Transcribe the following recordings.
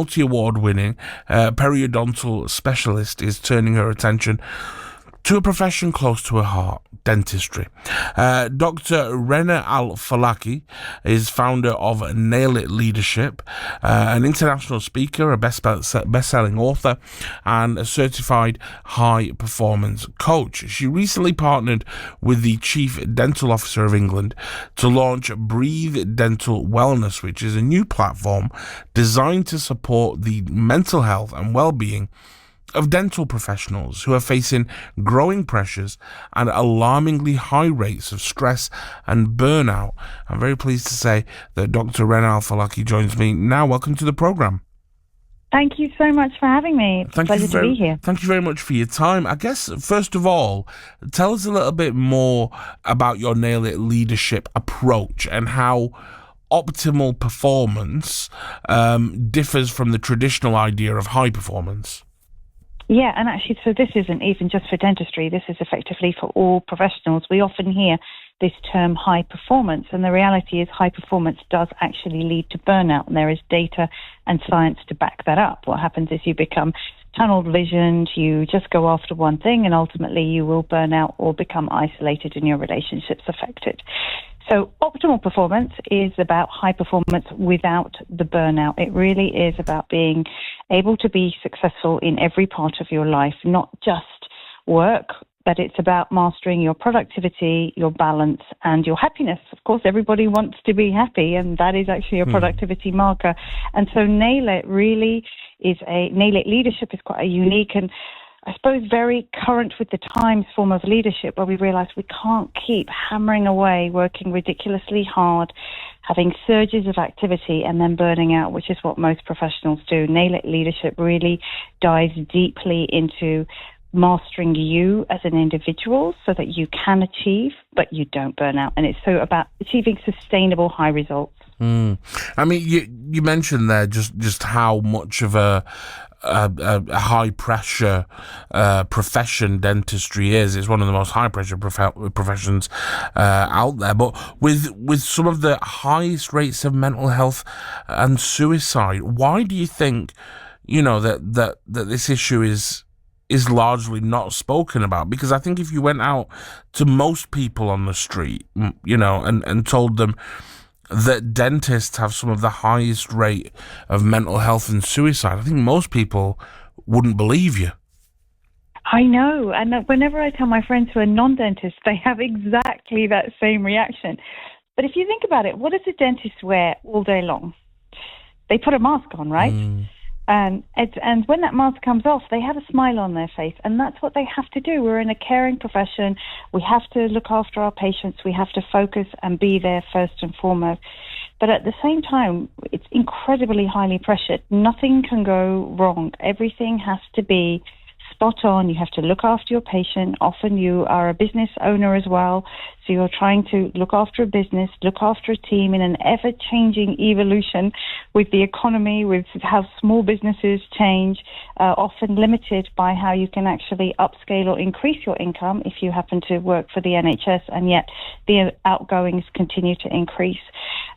multi-award-winning periodontal specialist is turning her attention to a profession close to her heart, dentistry. Dr. Rana Al-Falaki is founder of Nail It Leadership, an international speaker, a best-selling author, and a certified high-performance coach. She recently partnered with the Chief Dental Officer of England to launch Breathe Dental Wellness, which is a new platform designed to support the mental health and well-being of dental professionals who are facing growing pressures and alarmingly high rates of stress and burnout. I'm very pleased to say that Dr. Rana Al-Falaki joins me now. Welcome to the program. Thank you so much for having me. It's a pleasure to be here. Thank you very much for your time. I guess, first of all, tell us a little bit more about your Nail It leadership approach and how optimal performance differs from the traditional idea of high performance. Yeah, and actually, so this isn't even just for dentistry. This is effectively for all professionals. We often hear this term high performance, and the reality is high performance does actually lead to burnout, and there is data and science to back that up. What happens is you become tunnel visioned, you just go after one thing, and ultimately you will burn out or become isolated and your relationships affected. So optimal performance is about high performance without the burnout. It really is about being able to be successful in every part of your life, not just work, but it's about mastering your productivity, your balance, and your happiness. Of course, everybody wants to be happy, and that is actually a productivity marker. And so Nail It leadership is quite a unique and I suppose very current with the times form of leadership, where we realize we can't keep hammering away, working ridiculously hard, having surges of activity and then burning out, which is what most professionals do. Nail It leadership really dives deeply into mastering you as an individual so that you can achieve, but you don't burn out. And it's so about achieving sustainable high results. I mean, you mentioned there just how much of a high pressure profession dentistry is. It's one of the most high pressure professions out there. But with some of the highest rates of mental health and suicide, why do you think that this issue is largely not spoken about? Because I think if you went out to most people on the street, and told them that dentists have some of the highest rate of mental health and suicide, I think most people wouldn't believe you. I know. And whenever I tell my friends who are non-dentists, they have exactly that same reaction. But if you think about it, what does a dentist wear all day long? They put a mask on, right? And when that mask comes off, they have a smile on their face, and that's what they have to do. We're in a caring profession. We have to look after our patients. We have to focus and be there first and foremost. But at the same time, it's incredibly highly pressured. Nothing can go wrong. Everything has to be spot on. You have to look after your patient. Often you are a business owner as well, so you're trying to look after a business, look after a team in an ever-changing evolution with the economy, with how small businesses change, often limited by how you can actually upscale or increase your income if you happen to work for the NHS, and yet the outgoings continue to increase.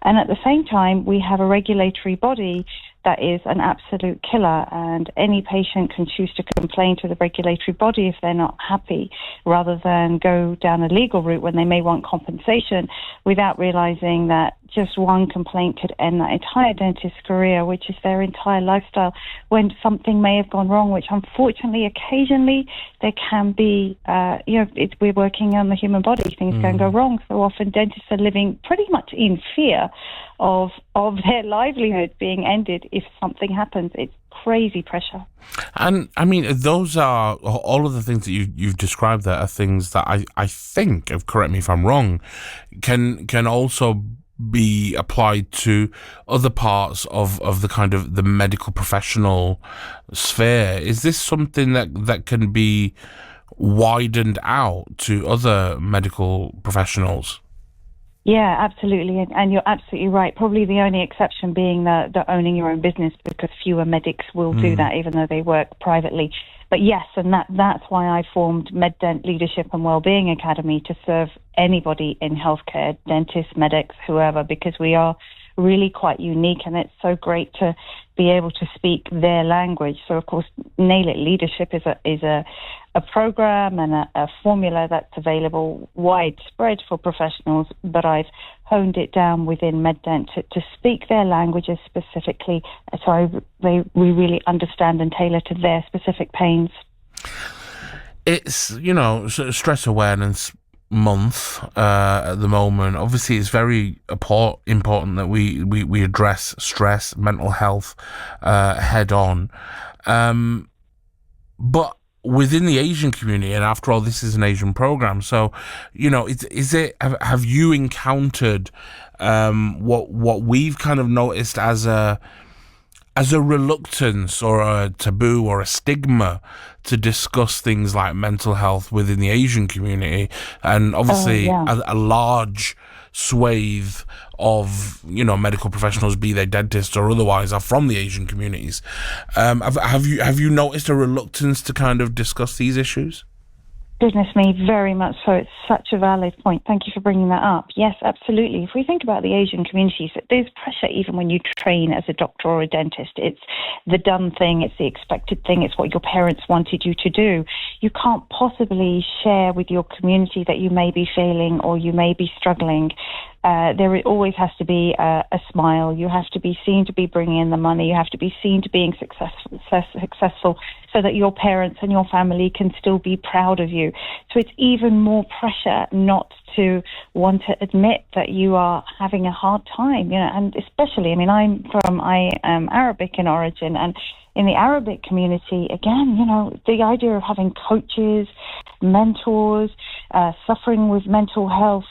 And at the same time, we have a regulatory body that is an absolute killer, and any patient can choose to complain to the regulatory body if they're not happy, rather than go down a legal route when they may want compensation, without realizing that just one complaint could end that entire dentist's career, which is their entire lifestyle, when something may have gone wrong, which unfortunately occasionally there can be. We're working on the human body, things can go wrong. So often dentists are living pretty much in fear of their livelihood being ended if something happens. It's crazy pressure. And I mean, those are all of the things that you've described there are things that I think, correct me if I'm wrong, can also be applied to other parts of the kind of the medical professional sphere. Is this something that can be widened out to other medical professionals? Yeah, absolutely. And you're absolutely right. Probably the only exception being the owning your own business, because fewer medics will do that, even though they work privately. But yes, and that's why I formed MedDent Leadership and Wellbeing Academy, to serve anybody in healthcare, dentists, medics, whoever, because we are really quite unique, and it's so great to be able to speak their language. So, of course, Nail It Leadership is a program and a formula that's available widespread for professionals, but I've honed it down within MedDent to speak their languages specifically, so we really understand and tailor to their specific pains. It's, Stress Awareness Month at the moment. Obviously, it's very important that we address stress, mental health head on. But within the Asian community, and after all, this is an Asian program, so have you encountered what we've kind of noticed as a reluctance or a taboo or a stigma to discuss things like mental health within the Asian community, and obviously a large swathe of medical professionals, be they dentists or otherwise, are from the Asian communities. Have you noticed a reluctance to kind of discuss these issues? Goodness me, very much so. It's such a valid point. Thank you for bringing that up. Yes, absolutely. If we think about the Asian communities, there's pressure even when you train as a doctor or a dentist. It's the done thing. It's the expected thing. It's what your parents wanted you to do. You can't possibly share with your community that you may be failing or you may be struggling. There always has to be a smile. You have to be seen to be bringing in the money. You have to be seen to being successful so that your parents and your family can still be proud of you. So it's even more pressure not to want to admit that you are having a hard time, and especially, I am Arabic in origin, and in the Arabic community, again, the idea of having coaches, mentors, suffering with mental health,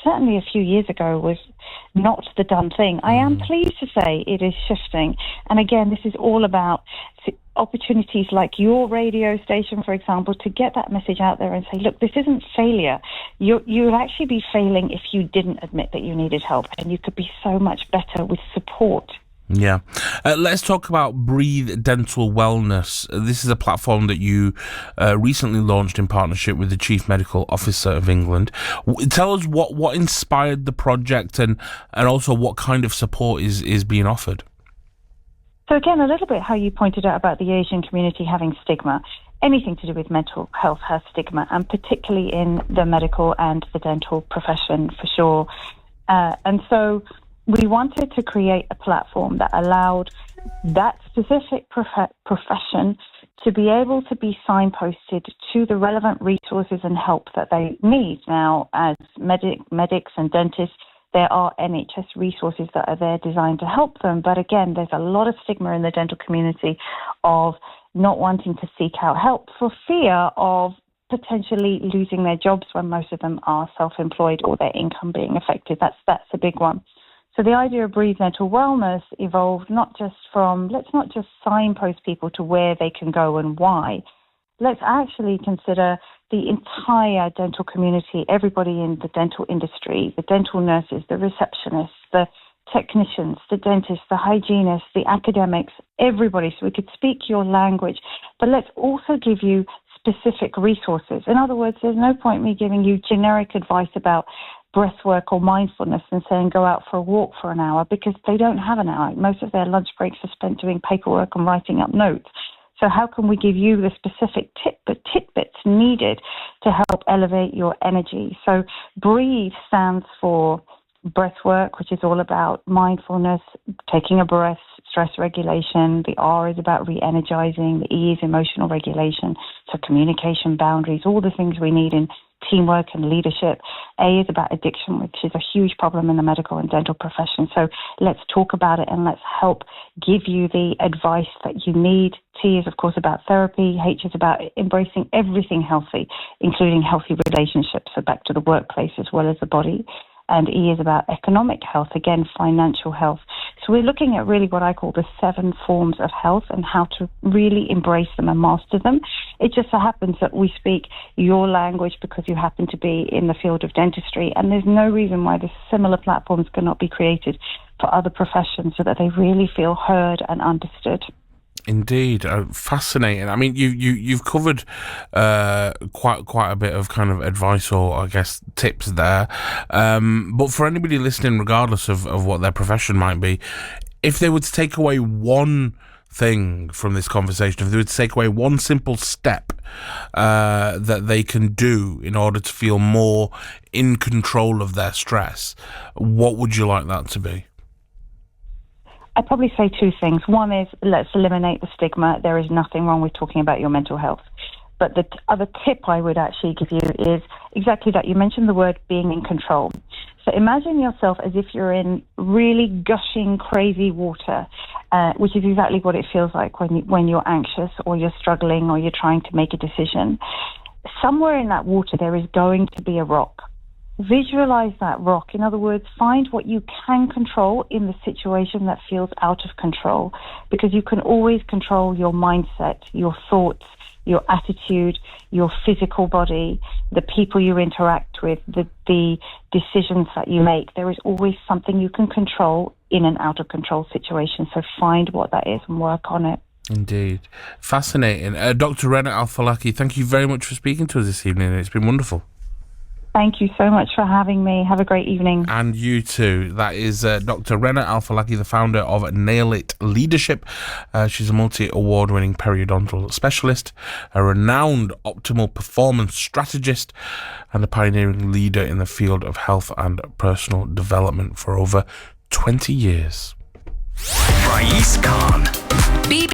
certainly a few years ago was not the done thing. I am pleased to say it is shifting. And again, this is all about opportunities like your radio station, for example, to get that message out there and say, look, this isn't failure. You would actually be failing if you didn't admit that you needed help, and you could be so much better with support. Yeah. Let's talk about Breathe Dental Wellness. This is a platform that you recently launched in partnership with the Chief Medical Officer of England. Tell us what inspired the project and also what kind of support is being offered. So again, a little bit how you pointed out about the Asian community having stigma. Anything to do with mental health has stigma, and particularly in the medical and the dental profession for sure. And so we wanted to create a platform that allowed that specific profession to be able to be signposted to the relevant resources and help that they need. Now, as medics and dentists, there are NHS resources that are there designed to help them. But again, there's a lot of stigma in the dental community of not wanting to seek out help for fear of potentially losing their jobs when most of them are self-employed or their income being affected. That's a big one. So the idea of Breathe Dental Wellness evolved not just from, let's not just signpost people to where they can go and why. Let's actually consider the entire dental community, everybody in the dental industry, the dental nurses, the receptionists, the technicians, the dentists, the hygienists, the academics, everybody, so we could speak your language. But let's also give you specific resources. In other words, there's no point me giving you generic advice about breath work or mindfulness and saying go out for a walk for an hour, because they don't have an hour. Most of their lunch breaks are spent doing paperwork and writing up notes. So how can we give you the specific tidbits needed to help elevate your energy? So BREATHE stands for breath work, which is all about mindfulness, taking a breath, stress regulation. The R is about re-energizing. The E is emotional regulation. So communication, boundaries, all the things we need in teamwork and leadership. A is about addiction, which is a huge problem in the medical and dental profession. So let's talk about it and let's help give you the advice that you need. T is, of course, about therapy. H is about embracing everything healthy, including healthy relationships, so back to the workplace as well as the body. And E is about economic health, again, financial health. So we're looking at really what I call the 7 forms of health and how to really embrace them and master them. It just so happens that we speak your language because you happen to be in the field of dentistry, and there's no reason why the similar platforms cannot be created for other professions so that they really feel heard and understood. Indeed, fascinating. I mean, you've covered quite a bit of kind of advice, or I guess tips there. But for anybody listening, regardless of what their profession might be, if they would take away one thing from this conversation, if they would take away one simple step that they can do in order to feel more in control of their stress, what would you like that to be? I'd probably say two things. One is, let's eliminate the stigma. There is nothing wrong with talking about your mental health. But the other tip I would actually give you is exactly that. You mentioned the word being in control. So imagine yourself as if you're in really gushing, crazy water, which is exactly what it feels like when you're anxious or you're struggling or you're trying to make a decision. Somewhere in that water, there is going to be a rock. Visualize that rock. In other words, find what you can control in the situation that feels out of control, because you can always control your mindset, your thoughts, your attitude, your physical body, the people you interact with, the decisions that you make. There is always something you can control in an out of control situation. So find what that is and work on it. Indeed. Fascinating. Dr. Rana Al-Falaki, thank you very much for speaking to us this evening. It's been wonderful. Thank you so much for having me. Have a great evening. And you too. That is Dr. Rana Al-Falaki, the founder of MedDent Leadership. She's a multi-award-winning periodontal specialist, a renowned optimal performance strategist, and a pioneering leader in the field of health and personal development for over 20 years. Raees Khan.